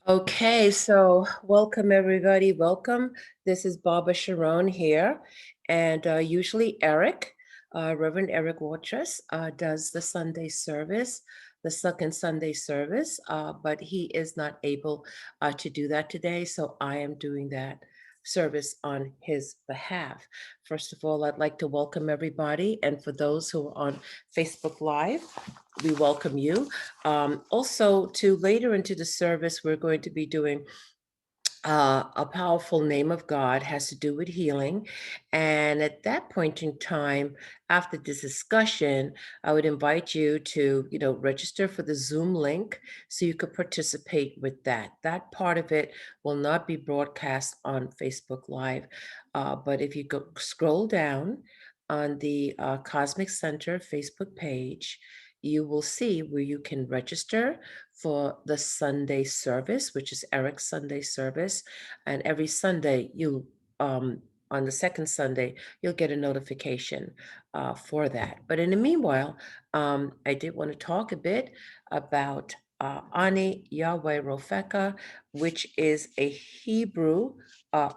Okay, so welcome everybody. Welcome. This is Baba Sharone here, and usually Reverend Eric Watras, does the Sunday service, the second Sunday service, but he is not able to do that today, so I am doing that service on his behalf. First of all, I'd like to welcome everybody, and for those who are on Facebook Live, we welcome you. Also, to later into the service, we're going to be doing a powerful name of God, has to do with healing. And at that point in time, after this discussion, I would invite you to, register for the Zoom link so you could participate with that. That part of it will not be broadcast on Facebook Live. But if you go scroll down on the Cosmic Center Facebook page, you will see where you can register for the Sunday service, which is Eric's Sunday service. And every Sunday, on the second Sunday, you'll get a notification for that. But in the meanwhile, I did want to talk a bit about Ani Yahweh Rofeka, which is a Hebrew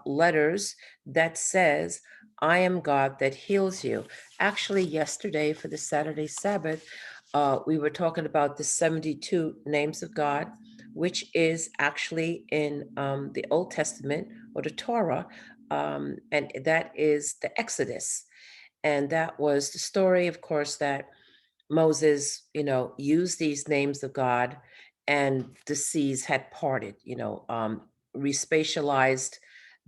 letters that says, I am God that heals you. Actually, yesterday for the Saturday Sabbath, we were talking about the 72 names of God, which is actually in the Old Testament or the Torah, and that is the Exodus. And that was the story, of course, that Moses, used these names of God and the seas had parted, respatialized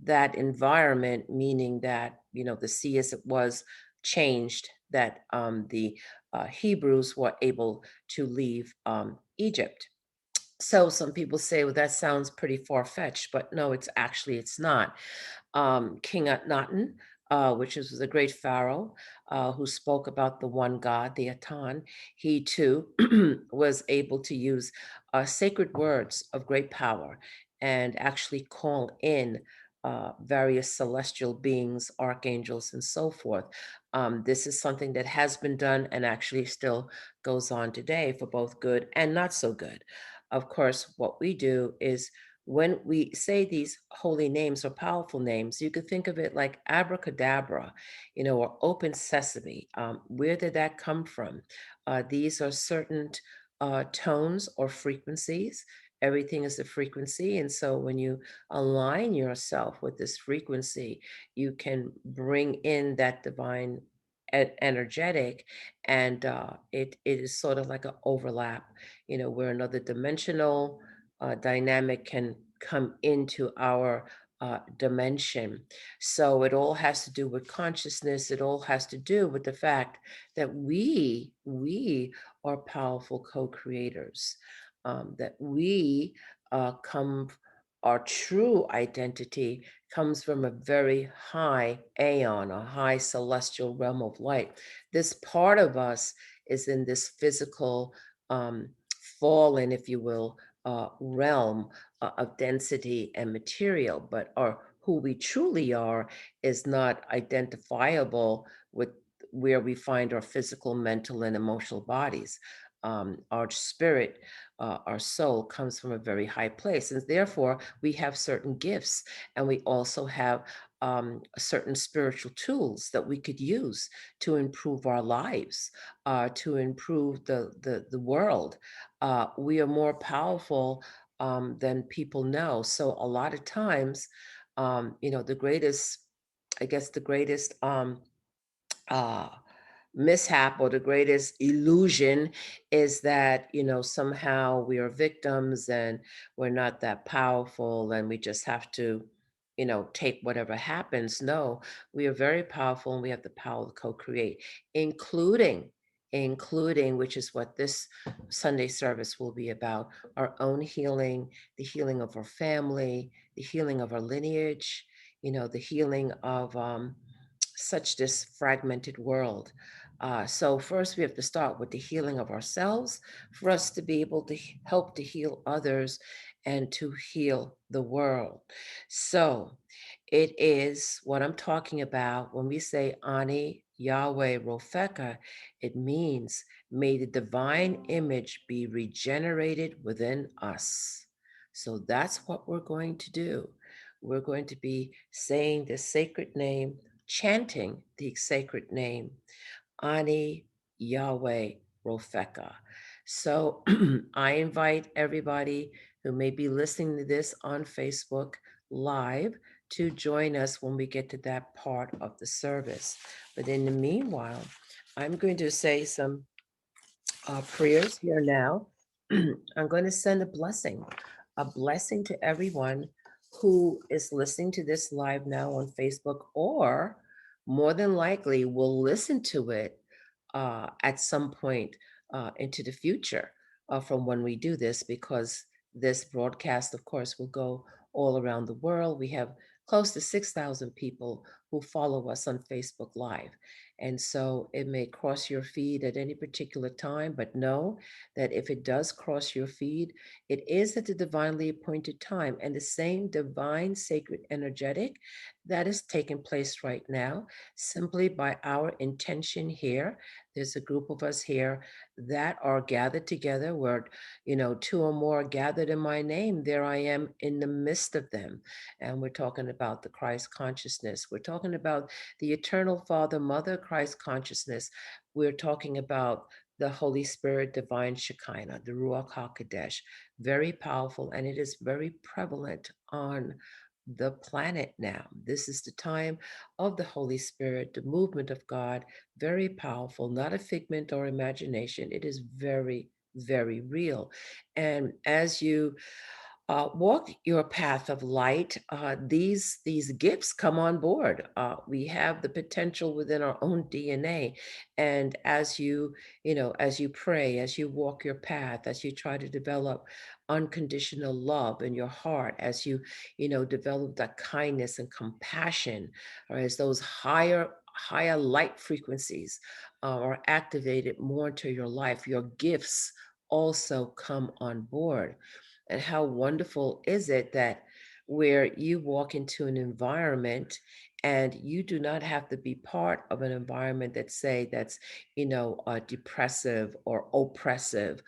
that environment, meaning that, the sea as it was changed, that the Hebrews were able to leave Egypt. So some people say, well, that sounds pretty far-fetched, but no, it's not. King Akhenaten, which was a great pharaoh who spoke about the one God, the Atan, he too was able to use sacred words of great power and actually call in various celestial beings, archangels, and so forth. This is something that has been done and actually still goes on today for both good and not so good. Of course, what we do is when we say these holy names or powerful names, you could think of it like abracadabra, or open sesame. Where did that come from? These are certain tones or frequencies. Everything is a frequency. And so when you align yourself with this frequency, you can bring in that divine energetic, and it is sort of like an overlap, where another dimensional dynamic can come into our dimension. So it all has to do with consciousness. It all has to do with the fact that we are powerful co-creators. That we come, our true identity comes from a very high aeon, a high celestial realm of light. This part of us is in this physical, fallen, if you will, realm of density and material, but who we truly are is not identifiable with where we find our physical, mental, and emotional bodies. Our spirit, our soul comes from a very high place, and therefore we have certain gifts, and we also have certain spiritual tools that we could use to improve our lives, to improve the world. We are more powerful than people know. So a lot of times, the greatest, I guess, the greatest uh, mishap or the greatest illusion is that, somehow we are victims and we're not that powerful and we just have to, take whatever happens. No, we are very powerful and we have the power to co-create, including, which is what this Sunday service will be about, our own healing, the healing of our family, the healing of our lineage, the healing of such this fragmented world. So first we have to start with the healing of ourselves for us to be able to help to heal others and to heal the world. So it is what I'm talking about when we say Ani Yahweh Rofeka, it means may the divine image be regenerated within us. So that's what we're going to do. We're going to be saying the sacred name, chanting the sacred name, Ani Yahweh Rofeka. So I invite everybody who may be listening to this on Facebook live to join us when we get to that part of the service. But in the meanwhile, I'm going to say some prayers here now. I'm going to send a blessing to everyone who is listening to this live now on Facebook, or more than likely will listen to it at some point into the future from when we do this, because this broadcast, of course, will go all around the world. We have close to 6,000 people who follow us on Facebook Live. And so it may cross your feed at any particular time, but know that if it does cross your feed, it is at the divinely appointed time, and the same divine, sacred, energetic that is taking place right now, simply by our intention here. There's a group of us here that are gathered together where, two or more are gathered in my name. There I am in the midst of them. And we're talking about the Christ consciousness. We're talking about the eternal Father, Mother, Christ consciousness. We're talking about the Holy Spirit, divine Shekinah, the Ruach HaKodesh, very powerful, and it is very prevalent on the planet now. This is the time of the Holy Spirit, the movement of God, very powerful, not a figment or imagination. It is very, very real. And as you walk your path of light, these gifts come on board. We have the potential within our own DNA, and as you pray, as you walk your path, as you try to develop unconditional love in your heart, as develop that kindness and compassion, or as those higher light frequencies are activated more into your life, your gifts also come on board. And how wonderful is it that where you walk into an environment and you do not have to be part of an environment that's depressive or oppressive.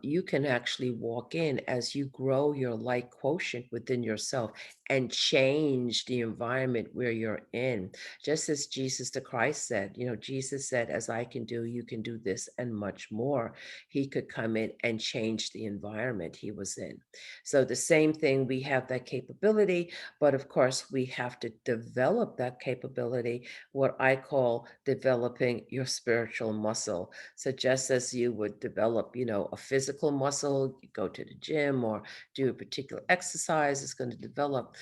You can actually walk in as you grow your light quotient within yourself and change the environment where you're in. Just as Jesus the Christ said, Jesus said, as I can do, you can do this and much more. He could come in and change the environment he was in. So the same thing, we have that capability, but of course we have to develop that capability, what I call developing your spiritual muscle. So just as you would develop, a physical muscle, you go to the gym or do a particular exercise, it's going to develop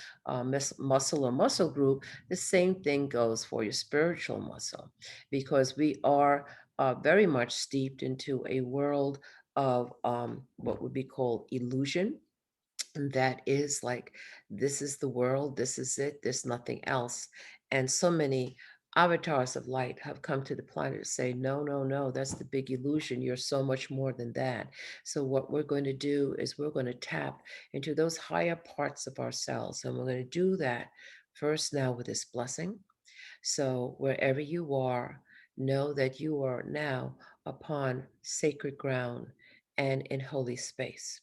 muscle or muscle group. The same thing goes for your spiritual muscle, because we are very much steeped into a world of what would be called illusion. And that is like, this is the world, this is it, there's nothing else. And so many avatars of light have come to the planet to say, no, no, no, that's the big illusion. You're so much more than that. So, what we're going to do is we're going to tap into those higher parts of ourselves. And we're going to do that first now with this blessing. So, wherever you are, know that you are now upon sacred ground and in holy space.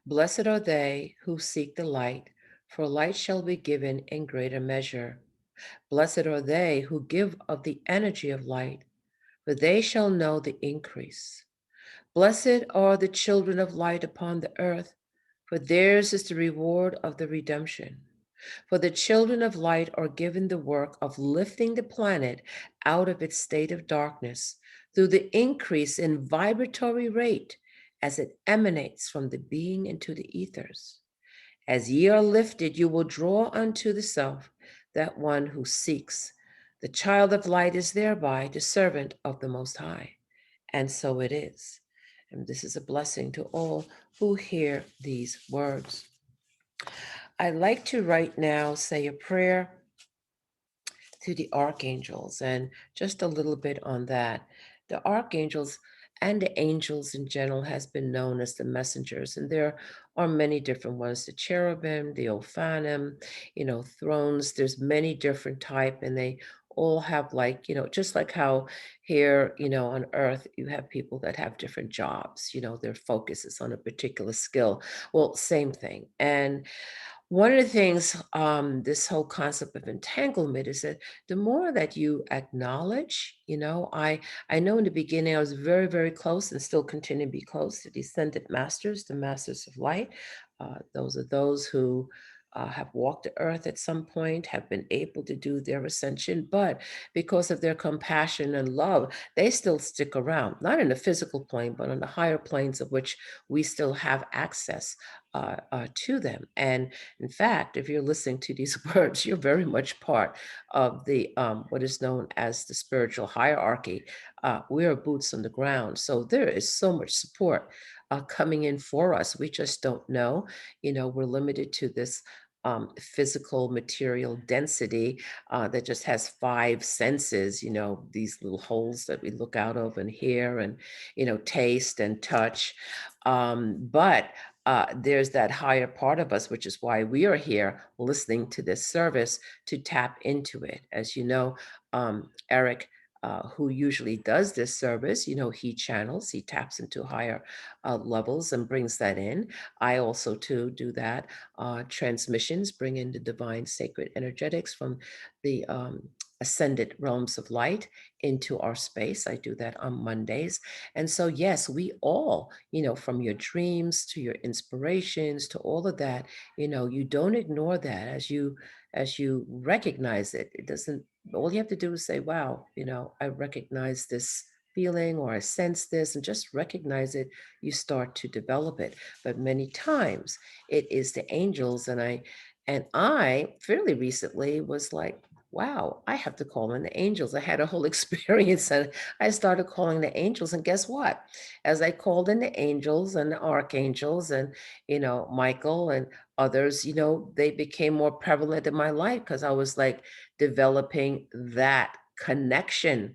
Blessed are they who seek the light, for light shall be given in greater measure. Blessed are they who give of the energy of light, for they shall know the increase. Blessed are the children of light upon the earth, for theirs is the reward of the redemption. For the children of light are given the work of lifting the planet out of its state of darkness through the increase in vibratory rate as it emanates from the being into the ethers. As ye are lifted, you will draw unto the self that one who seeks. The child of light is thereby the servant of the Most High. And so it is. And this is a blessing to all who hear these words. I'd like to right now say a prayer to the archangels, and just a little bit on that. The archangels and the angels in general has been known as the messengers, and there are many different ones: the cherubim, the ophanim, thrones. There's many different type, and they all have like, just like how here, on earth, you have people that have different jobs, their focus is on a particular skill. Well, same thing. And one of the things, this whole concept of entanglement is that the more that you acknowledge, I know in the beginning I was very, very close and still continue to be close to descendant masters, the masters of light. Those are those who have walked the earth at some point, have been able to do their ascension, but because of their compassion and love, they still stick around, not in the physical plane, but on the higher planes of which we still have access to them. And in fact, if you're listening to these words, you're very much part of the what is known as the spiritual hierarchy. We are boots on the ground, so there is so much support coming in for us. We just don't know. We're limited to this. Physical material density that just has five senses, these little holes that we look out of and hear and, taste and touch. But there's that higher part of us, which is why we are here listening to this service to tap into it. As you know, Eric, who usually does this service, he channels, he taps into higher levels and brings that in. I also, too, do that. Transmissions bring in the divine sacred energetics from the ascended realms of light into our space. I do that on Mondays. And so, yes, we all, from your dreams to your inspirations to all of that, you don't ignore that as you recognize it. It doesn't, all you have to do is say, wow, I recognize this feeling or I sense this and just recognize it, you start to develop it. But many times it is the angels and I fairly recently was like, wow, I have to call in the angels. I had a whole experience and I started calling the angels. And guess what? As I called in the angels and the archangels and, Michael and others, they became more prevalent in my life because I was like developing that connection.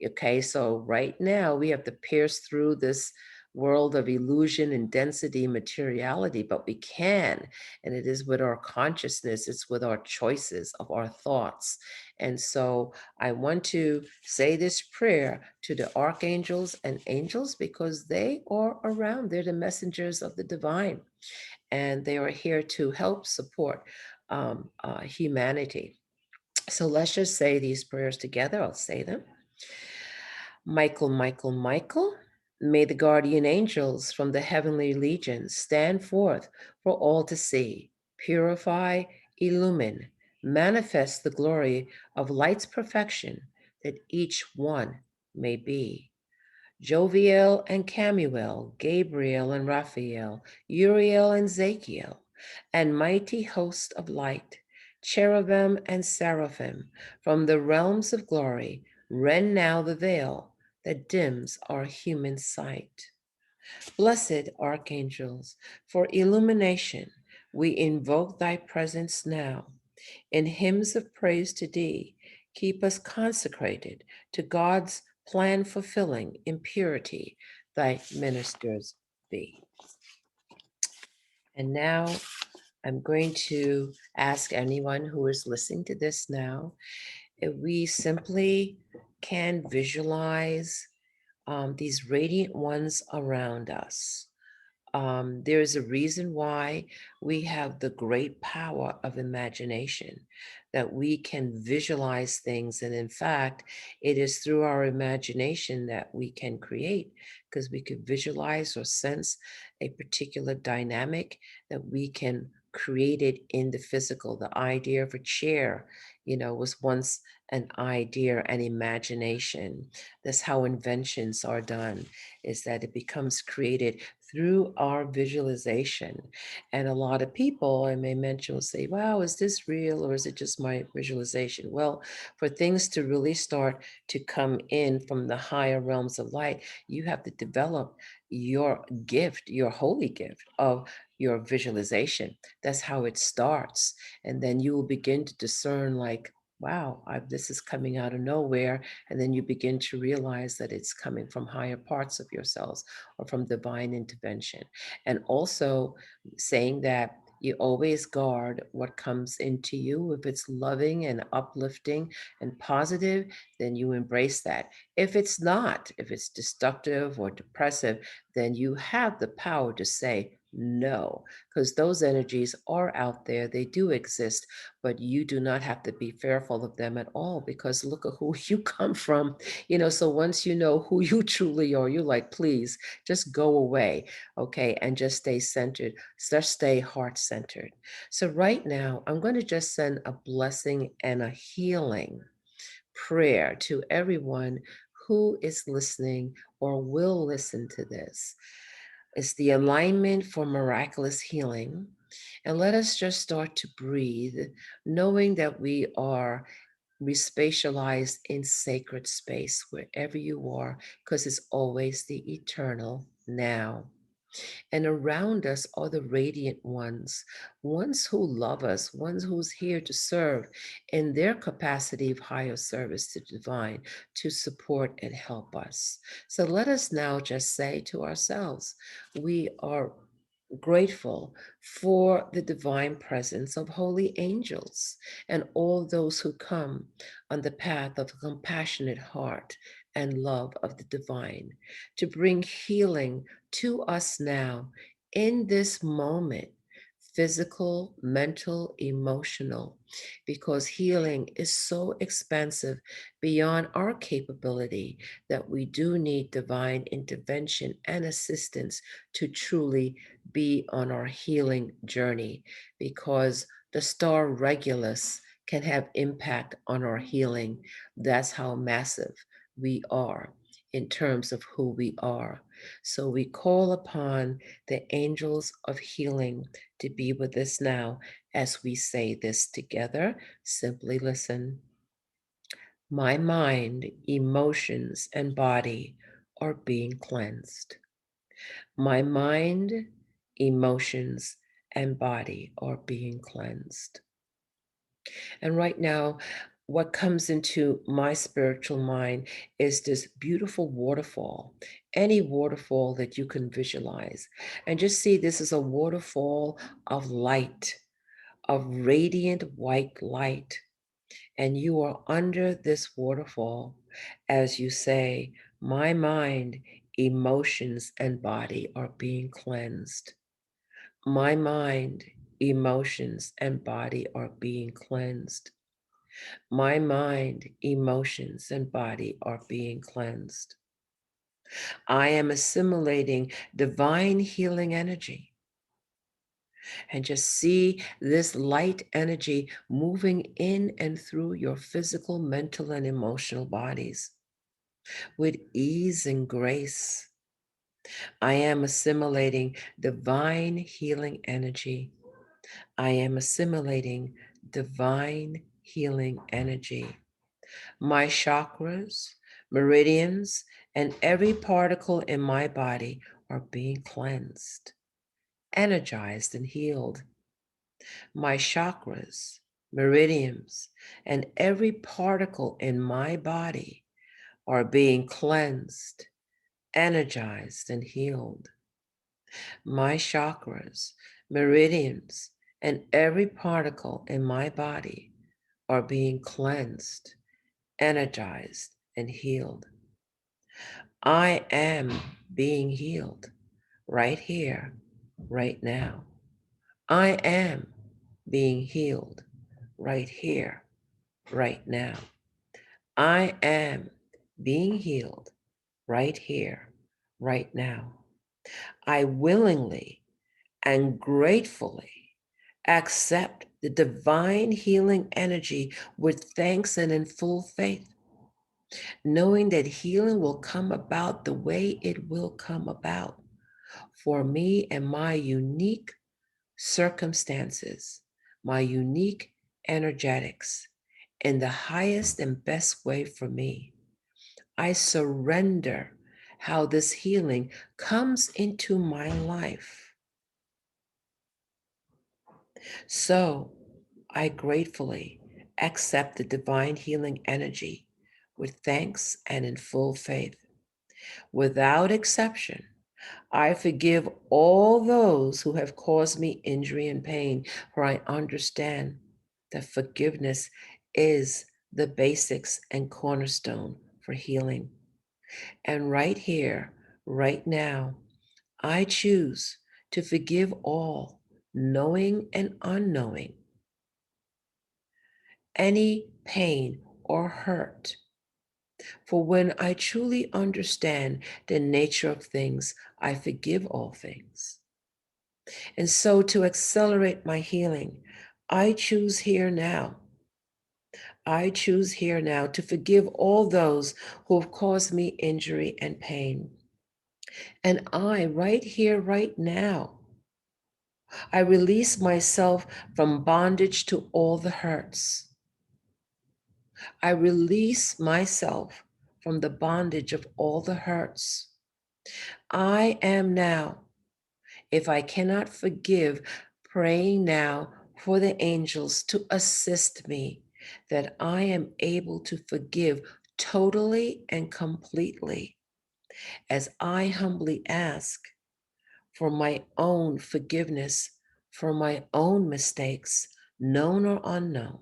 Okay. So right now we have to pierce through this world of illusion and density materiality, but we can. And it is with our consciousness, it's with our choices of our thoughts. And so I want to say this prayer to the archangels and angels because they are around. They're the messengers of the divine, and they are here to help support humanity. So let's just say these prayers together. I'll say them. Michael, Michael, Michael, may the guardian angels from the heavenly legions stand forth for all to see, purify, illumine, manifest the glory of light's perfection, that each one may be. Joviel and Camuel, Gabriel and Raphael, Uriel and Zachiel, and mighty host of light, cherubim and seraphim, from the realms of glory, rend now the veil that dims our human sight. Blessed archangels, for illumination, we invoke thy presence now. In hymns of praise to thee, keep us consecrated to God's plan fulfilling in purity, thy ministers be. And now I'm going to ask anyone who is listening to this now if we simply can visualize these radiant ones around us. There is a reason why we have the great power of imagination, that we can visualize things. And in fact, it is through our imagination that we can create, because we could visualize or sense a particular dynamic that we can create it in the physical. The idea of a chair, was once an idea, an imagination. That's how inventions are done, is that it becomes created through our visualization. And a lot of people, I may mention, will say, wow, is this real or is it just my visualization? Well, for things to really start to come in from the higher realms of light, you have to develop your gift, your holy gift of your visualization. That's how it starts. And then you will begin to discern, like, wow, this is coming out of nowhere. And then you begin to realize that it's coming from higher parts of yourselves or from divine intervention. And also saying that You always guard what comes into you. If it's loving and uplifting and positive, then you embrace that. If it's not, if it's destructive or depressive, then you have the power to say no, because those energies are out there. They do exist, but you do not have to be fearful of them at all because look at who you come from. So once you know who you truly are, you're like, please just go away, okay, and just stay centered, just stay heart centered. So right now, I'm going to just send a blessing and a healing prayer to everyone who is listening or will listen to this. It's the alignment for miraculous healing. And let us just start to breathe, knowing that we are respatialized in sacred space wherever you are, because it's always the eternal now. And around us are the radiant ones who love us, ones who's here to serve in their capacity of higher service to divine, to support and help us. So let us now just say to ourselves, we are grateful for the divine presence of holy angels and all those who come on the path of a compassionate heart and love of the divine to bring healing to us now in this moment, physical, mental, emotional, because healing is so expansive beyond our capability that we do need divine intervention and assistance to truly be on our healing journey, because the star Regulus can have impact on our healing. That's how massive we are in terms of who we are. So we call upon the angels of healing to be with us now as we say this together. Simply listen. My mind, emotions, and body are being cleansed. My mind, emotions, and body are being cleansed. And right now, what comes into my spiritual mind is this beautiful waterfall, any waterfall that you can visualize. And just see this is a waterfall of light, of radiant white light. And you are under this waterfall as you say, my mind, emotions, and body are being cleansed. My mind, emotions, and body are being cleansed. My mind, emotions, and body are being cleansed. I am assimilating divine healing energy. And just see this light energy moving in and through your physical, mental, and emotional bodies with ease and grace. I am assimilating divine healing energy. I am assimilating divine healing energy. My chakras, meridians, and every particle in my body are being cleansed, energized, and healed. My chakras, meridians, and every particle in my body are being cleansed, energized, and healed. My chakras, meridians, and every particle in my body are being cleansed, energized, and healed. I am being healed right here, right now. I am being healed right here, right now. I am being healed right here, right now. I willingly and gratefully accept the divine healing energy with thanks and in full faith, knowing that healing will come about the way it will come about for me and my unique circumstances, my unique energetics, in the highest and best way for me. I surrender how this healing comes into my life. So I gratefully accept the divine healing energy with thanks and in full faith. Without exception, I forgive all those who have caused me injury and pain, for I understand that forgiveness is the basics and cornerstone for healing. And right here, right now, I choose to forgive all, knowing and unknowing, any pain or hurt. For when I truly understand the nature of things, I forgive all things. And so, to accelerate my healing, I choose here now. I choose here now to forgive all those who have caused me injury and pain. And I, right here, right now, I release myself from bondage to all the hurts. I release myself from the bondage of all the hurts. I am now, if I cannot forgive, praying now for the angels to assist me, that I am able to forgive totally and completely, as I humbly ask for my own forgiveness for my own mistakes, known or unknown.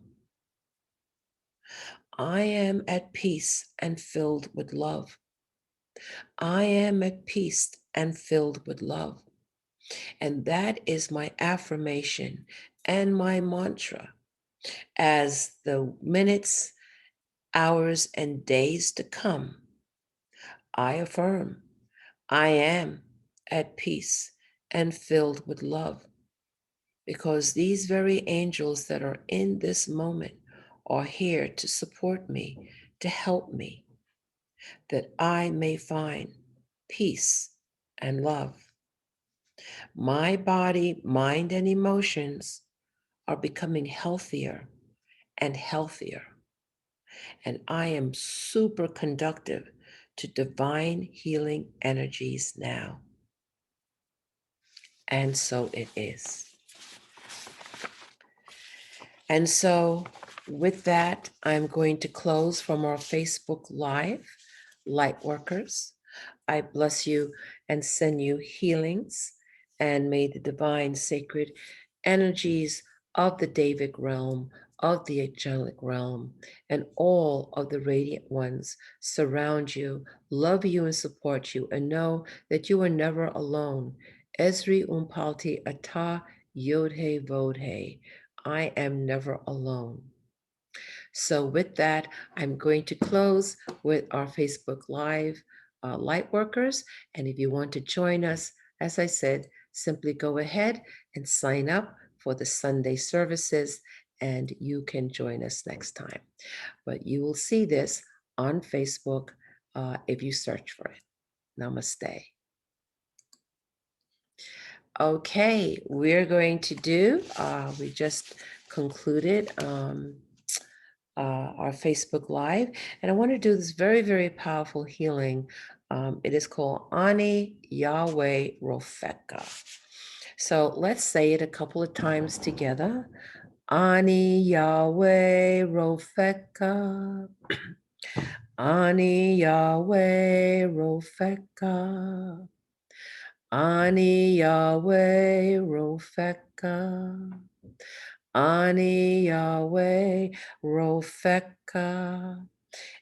I am at peace and filled with love. I am at peace and filled with love. And that is my affirmation and my mantra as the minutes, hours, and days to come. I affirm I am at peace and filled with love, because these very angels that are in this moment are here to support me, to help me, that I may find peace and love. My body, mind, and emotions are becoming healthier and healthier. And I am super conductive to divine healing energies now. And so it is. And so, with that, I'm going to close from our Facebook Live, Lightworkers. I bless you and send you healings, and may the divine sacred energies of the Davic realm, of the angelic realm, and all of the radiant ones surround you, love you, and support you, and know that you are never alone. Esri umpalti ata yodhe vodhe. I am never alone. So, with that, I'm going to close with our Facebook Live Lightworkers. And if you want to join us, as I said, simply go ahead and sign up for the Sunday services, and you can join us next time. But you will see this on Facebook if you search for it. Namaste. Okay, we're going to do, we just concluded our Facebook Live, and I want to do this very, very powerful healing. It is called Ani Yahweh Rofeka. So let's say it a couple of times together. Ani Yahweh Rofeka. Ani Yahweh Rofeka. Ani Yahweh Rofeka. Ani Yahweh Rofeka.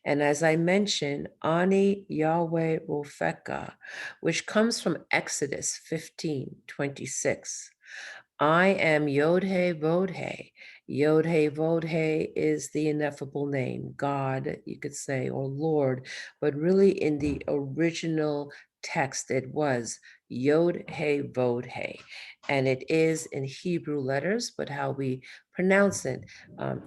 And as I mentioned, Ani Yahweh Rofeka, which comes from Exodus 15:26. I am Yod-He Vod-He. Yod-He Vod-He is the ineffable name, God, you could say, or Lord, but really in the original text, it was Yod-He Vod-He. And it is in Hebrew letters, but how we pronounce it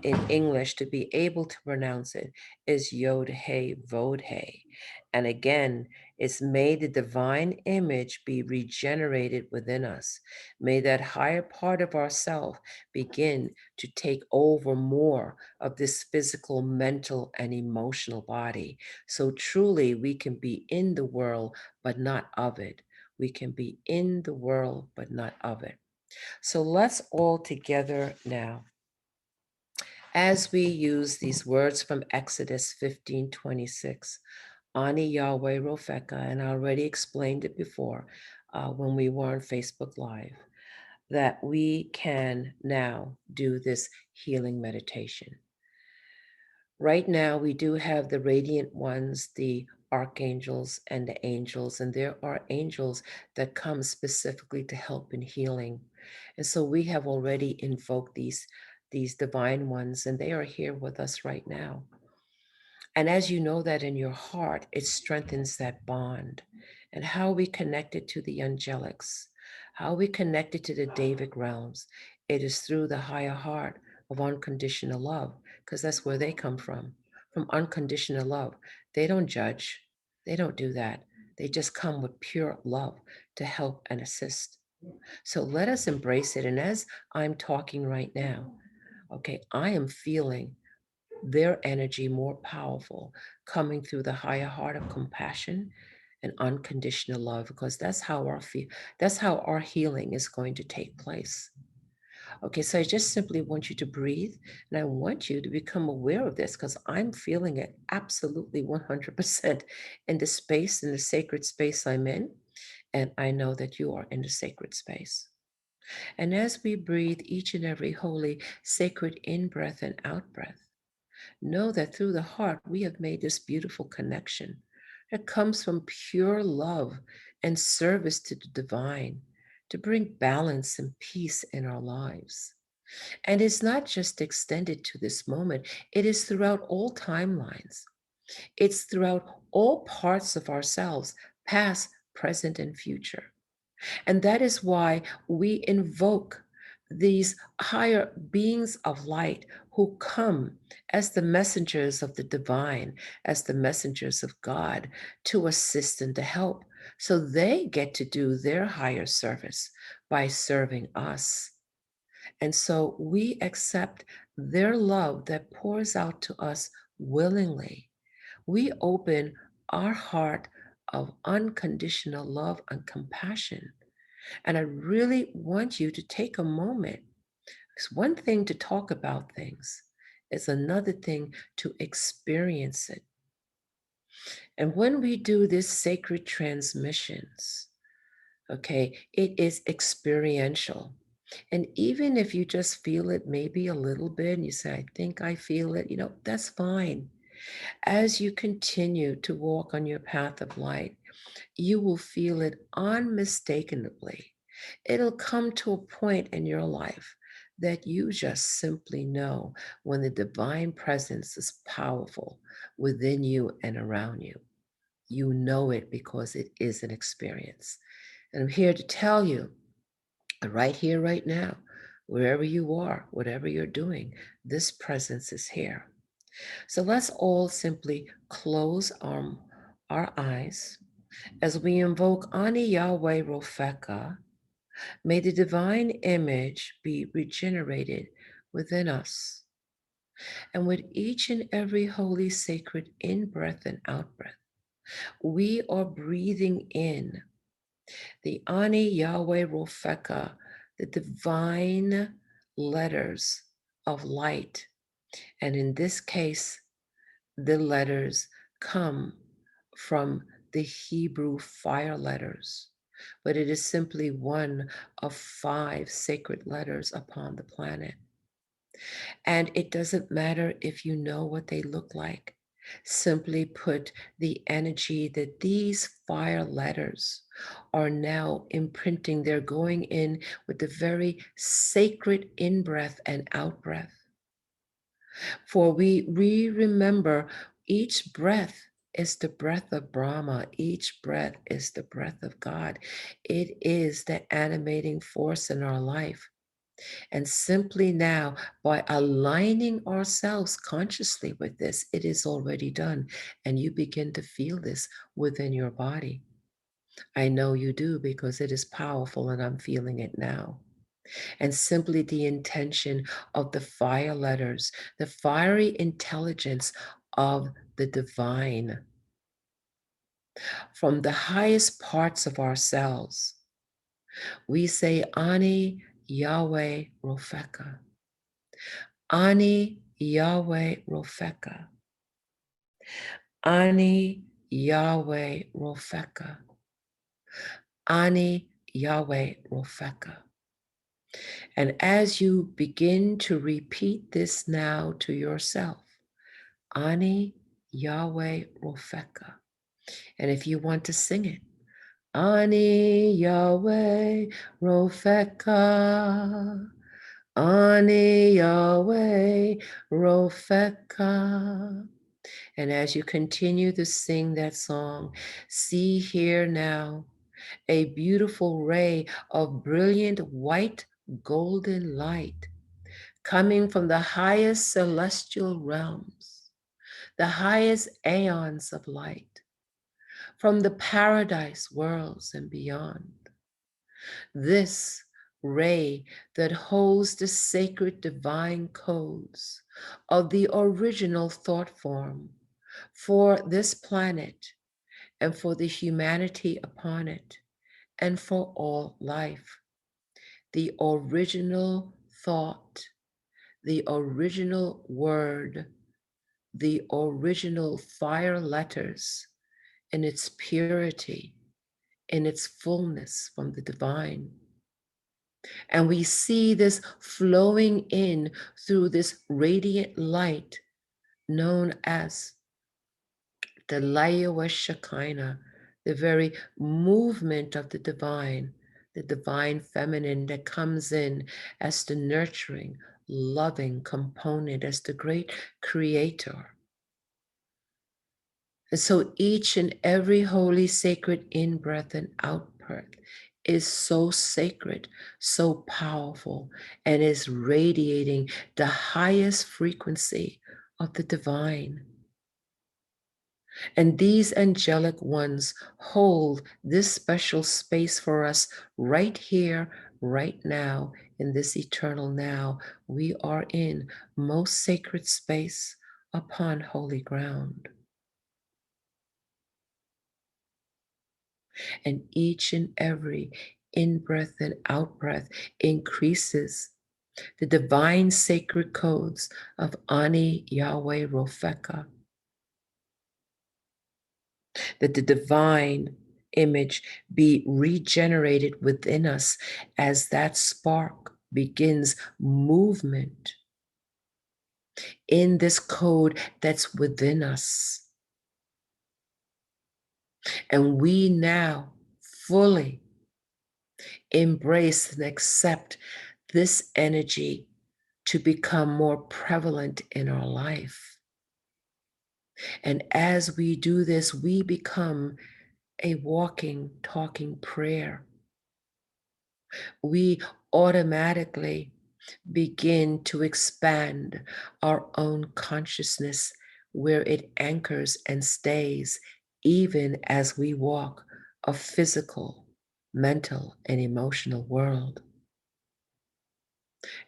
in English to be able to pronounce it is Yod-He Vod-He. And again, it's may the divine image be regenerated within us. May that higher part of ourself begin to take over more of this physical, mental, and emotional body. So truly we can be in the world, but not of it. We can be in the world, but not of it. So let's all together now, as we use these words from Exodus 15:26, Ani Yahweh Rofeka, and I already explained it before when we were on Facebook Live, that we can now do this healing meditation. Right now, we do have the radiant ones, the archangels, and the angels, and there are angels that come specifically to help in healing. And so we have already invoked these divine ones, and they are here with us right now. And as you know that in your heart, it strengthens that bond. And how we connected to the angelics, how we connected to the Davic realms, it is through the higher heart of unconditional love, because that's where they come from unconditional love. They don't judge, they don't do that. They just come with pure love to help and assist. So let us embrace it. And as I'm talking right now, okay, I am feeling their energy more powerful coming through the higher heart of compassion and unconditional love, because that's how our healing is going to take place. Okay, so I just simply want you to breathe, and I want you to become aware of this, because I'm feeling it absolutely 100% in the space, in the sacred space I'm in, and I know that you are in the sacred space. And as we breathe each and every holy sacred in breath and out breath, know that through the heart, we have made this beautiful connection that comes from pure love and service to the divine to bring balance and peace in our lives. And it's not just extended to this moment, it is throughout all timelines, it's throughout all parts of ourselves, past, present, and future. And that is why we invoke these higher beings of light who come as the messengers of the divine, as the messengers of God to assist and to help. So they get to do their higher service by serving us. And so we accept their love that pours out to us willingly. We open our heart of unconditional love and compassion, and I really want you to take a moment. It's one thing to talk about things, it's another thing to experience it. And when we do this sacred transmissions, okay, it is experiential. And even if you just feel it maybe a little bit and you say, I think I feel it, that's fine. As you continue to walk on your path of light, you will feel it unmistakably. It'll come to a point in your life that you just simply know when the divine presence is powerful within you and around you. You know it because it is an experience. And I'm here to tell you, right here, right now, wherever you are, whatever you're doing, this presence is here. So let's all simply close our eyes as we invoke Ani Yahweh Rofeka. May the divine image be regenerated within us. And with each and every holy sacred in breath and out breath, we are breathing in the Ani Yahweh Rofeka, the divine letters of light. And in this case, the letters come from the Hebrew fire letters, but it is simply one of 5 sacred letters upon the planet. And it doesn't matter if you know what they look like. Simply put the energy that these fire letters are now imprinting. They're going in with the very sacred in breath and out breath. For we remember each breath is the breath of Brahma. Each breath is the breath of God. It is the animating force in our life. And simply now, by aligning ourselves consciously with this, it is already done. And you begin to feel this within your body. I know you do because it is powerful and I'm feeling it now. And simply the intention of the fire letters, the fiery intelligence of the divine from the highest parts of ourselves. We say, Ani Yahweh Rofeka. Ani Yahweh Rofeka. Ani Yahweh Rofeka. Ani Yahweh Rofeka. And as you begin to repeat this now to yourself, Ani Yahweh Rofeka. And if you want to sing it, Ani Yahweh Rofeka. Ani Yahweh Rofeka. And as you continue to sing that song, see here now a beautiful ray of brilliant white golden light coming from the highest celestial realms, the highest aeons of light, from the paradise worlds and beyond. This ray that holds the sacred divine codes of the original thought form for this planet and for the humanity upon it and for all life. The original thought, the original word, the original fire letters in its purity, in its fullness from the divine. And we see this flowing in through this radiant light known as the Layewa Shekinah, the very movement of the divine feminine that comes in as the nurturing, loving component, as the great creator. And so each and every holy, sacred in-breath and out-breath is so sacred, so powerful, and is radiating the highest frequency of the divine. And these angelic ones hold this special space for us right here, right now, in this eternal now. We are in most sacred space upon holy ground. And each and every in-breath and out-breath increases the divine sacred codes of Ani Yahweh Rofeka, that the divine image be regenerated within us as that spark begins movement in this code that's within us. And we now fully embrace and accept this energy to become more prevalent in our life. And as we do this, we become a walking, talking prayer. We automatically begin to expand our own consciousness where it anchors and stays, even as we walk a physical, mental, and emotional world.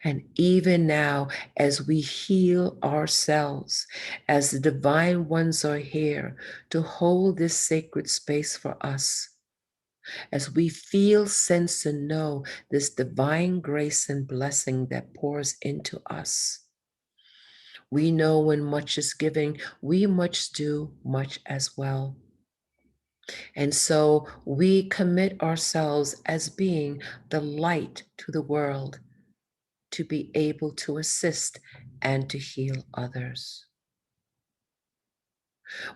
And even now, as we heal ourselves, as the divine ones are here to hold this sacred space for us, as we feel, sense, and know this divine grace and blessing that pours into us, we know when much is giving, we much do much as well. And so we commit ourselves as being the light to the world, to be able to assist and to heal others.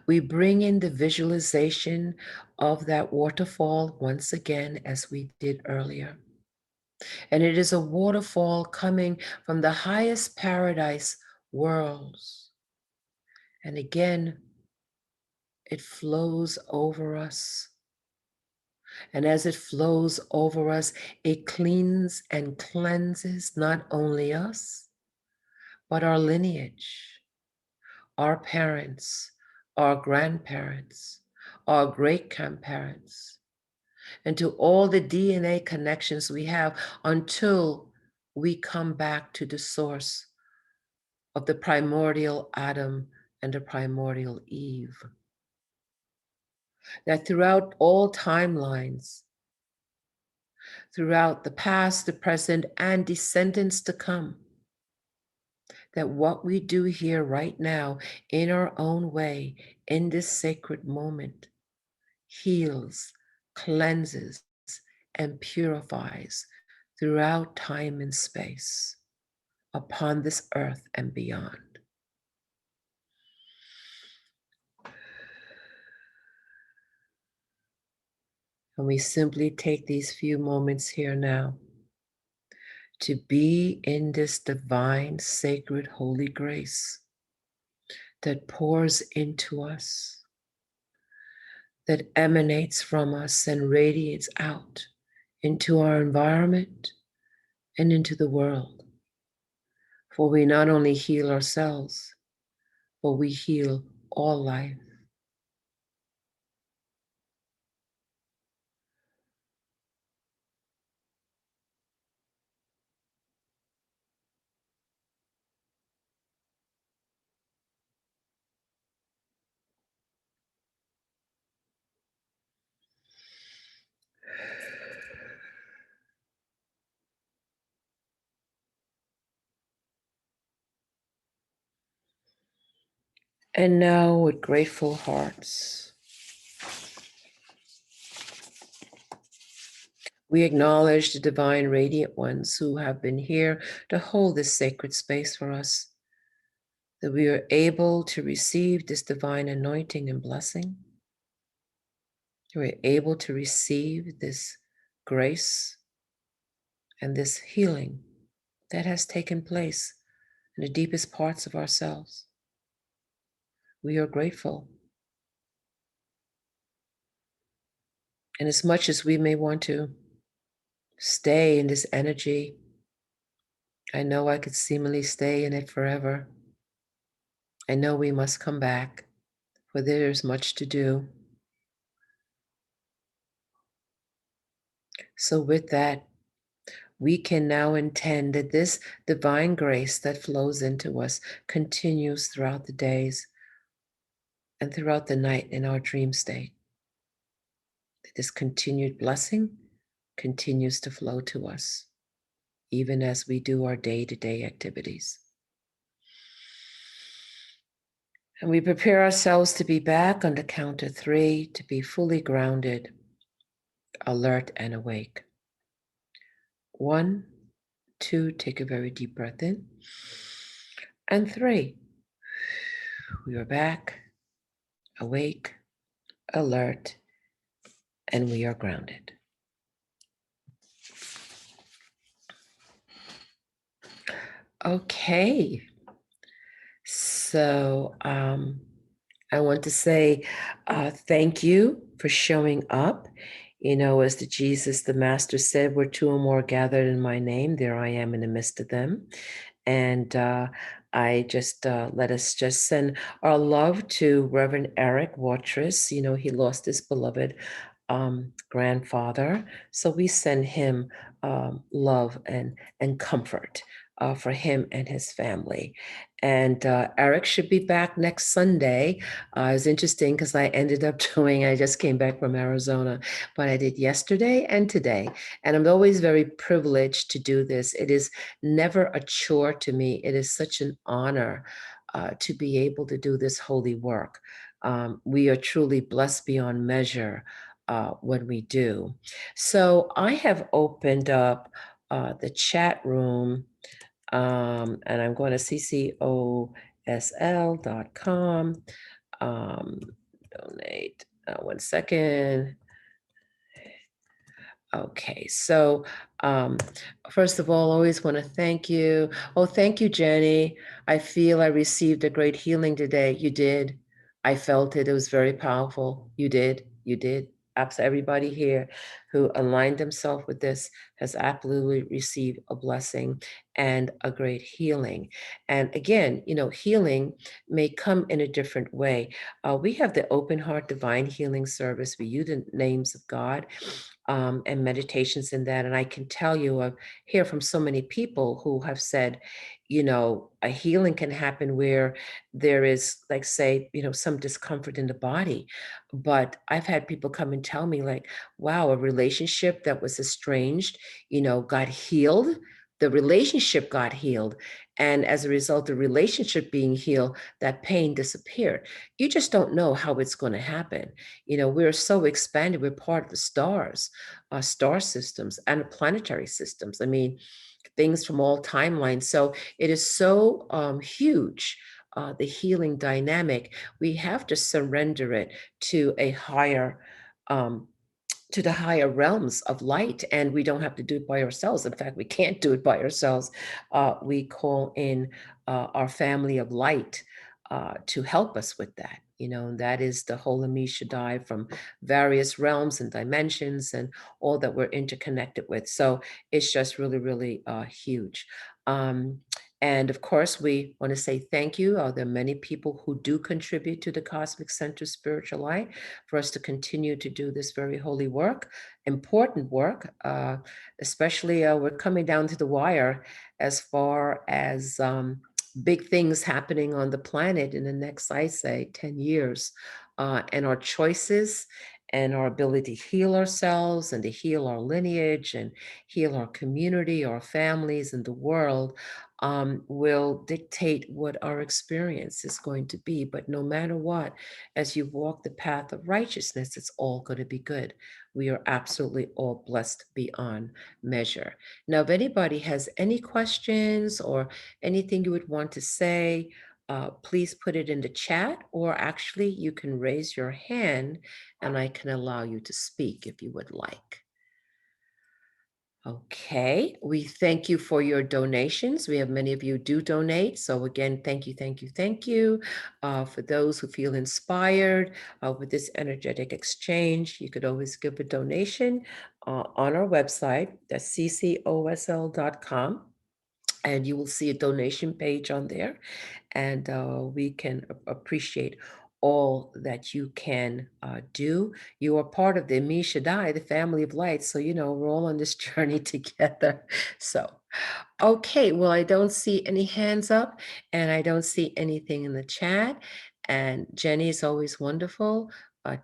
We bring in the visualization of that waterfall once again, as we did earlier. And it is a waterfall coming from the highest paradise worlds. And again, it flows over us. And as it flows over us, it cleans and cleanses not only us, but our lineage, our parents, our grandparents, our great-grandparents, and to all the DNA connections we have until we come back to the source of the primordial Adam and the primordial Eve. That throughout all timelines, throughout the past, the present, and descendants to come, that what we do here right now in our own way, in this sacred moment, heals, cleanses, and purifies throughout time and space upon this earth and beyond. And we simply take these few moments here now to be in this divine, sacred, holy grace that pours into us, that emanates from us and radiates out into our environment and into the world. For we not only heal ourselves, but we heal all life. And now, with grateful hearts, we acknowledge the divine radiant ones who have been here to hold this sacred space for us, that we are able to receive this divine anointing and blessing. We're able to receive this grace and this healing that has taken place in the deepest parts of ourselves. We are grateful. And as much as we may want to stay in this energy, I know I could seemingly stay in it forever. I know we must come back, for there is much to do. So, with that, we can now intend that this divine grace that flows into us continues throughout the days and throughout the night in our dream state. That this continued blessing continues to flow to us, even as we do our day to day activities. And we prepare ourselves to be back on the count of 3 to be fully grounded, alert, and awake. 1, 2, take a very deep breath in. And 3, we are back, awake, alert, and we are grounded. Okay. So I want to say thank you for showing up. You know, as the Jesus, the Master said, where 2 or more gathered in my name, there I am in the midst of them. And I just let us just send our love to Reverend Eric Watrous. You know, he lost his beloved grandfather, so we send him love and comfort for him and his family. And Eric should be back next Sunday. It's interesting because I ended up doing, I just came back from Arizona, but I did yesterday and today. And I'm always very privileged to do this. It is never a chore to me. It is such an honor to be able to do this holy work. We are truly blessed beyond measure when we do. So I have opened up the chat room, and I'm going to ccosl.com. Donate. 1 second. Okay, so first of all, I always want to thank you. Oh, thank you, Jenny. I feel I received a great healing today. You did. I felt it. It was very powerful. You did. You did. Absolutely. Everybody here who aligned themselves with this has absolutely received a blessing and a great healing. And again, you know, healing may come in a different way. We have the Open Heart Divine Healing Service. We use the names of God and meditations in that. And I can tell you, I hear from so many people who have said, you know, a healing can happen where there is, like, say, you know, some discomfort in the body. But I've had people come and tell me, like, wow, a relationship that was estranged, you know, got healed the relationship got healed. And as a result, the relationship being healed, that pain disappeared. You just don't know how it's going to happen. We're so expanded. We're part of the stars, star systems, and planetary systems. I mean, things from all timelines. So it is so huge. The healing dynamic, we have to surrender it to a higher um, to the higher realms of light, and we don't have to do it by ourselves. In fact, we can't do it by ourselves. We call in our family of light to help us with that. And that is the whole Ami Shaddai from various realms and dimensions and all that we're interconnected with. So it's just really, really huge. Um, and of course, we want to say thank you. There are many people who do contribute to the Cosmic Center Spiritual Light for us to continue to do this very holy work, important work, especially we're coming down to the wire as far as big things happening on the planet in the next, I say, 10 years. And our choices and our ability to heal ourselves and to heal our lineage and heal our community, our families, and the world will dictate what our experience is going to be. But no matter what, as you walk the path of righteousness, it's all going to be good. We are absolutely all blessed beyond measure. Now, if anybody has any questions or anything you would want to say, please put it in the chat, or actually, you can raise your hand and I can allow you to speak if you would like. Okay, we thank you for your donations. We have many of you do donate. So again, thank you, thank you, thank you. For those who feel inspired with this energetic exchange, you could always give a donation on our website, that's ccosl.com. And you will see a donation page on there, and we can appreciate all that you can do. You are part of the Mi Shaddai, the family of light. So, we're all on this journey together. So, okay, well, I don't see any hands up and I don't see anything in the chat. And Jenny, is always wonderful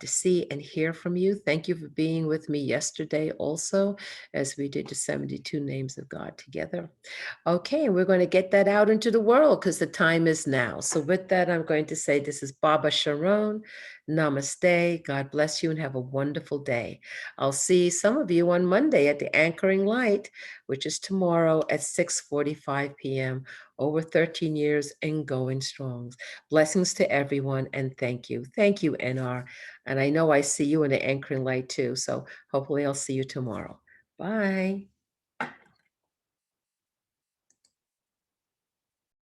to see and hear from you. Thank you for being with me yesterday also, as we did the 72 names of God together. Okay, we're going to get that out into the world because the time is now. So with that, I'm going to say this is Baba Sharone. Namaste. God bless you and have a wonderful day. I'll see some of you on Monday at the Anchoring Light, which is tomorrow at 6:45 p.m. Over 13 years and going strong. Blessings to everyone and thank you. Thank you, NR. And I know I see you in the Anchoring Light too. So hopefully I'll see you tomorrow. Bye.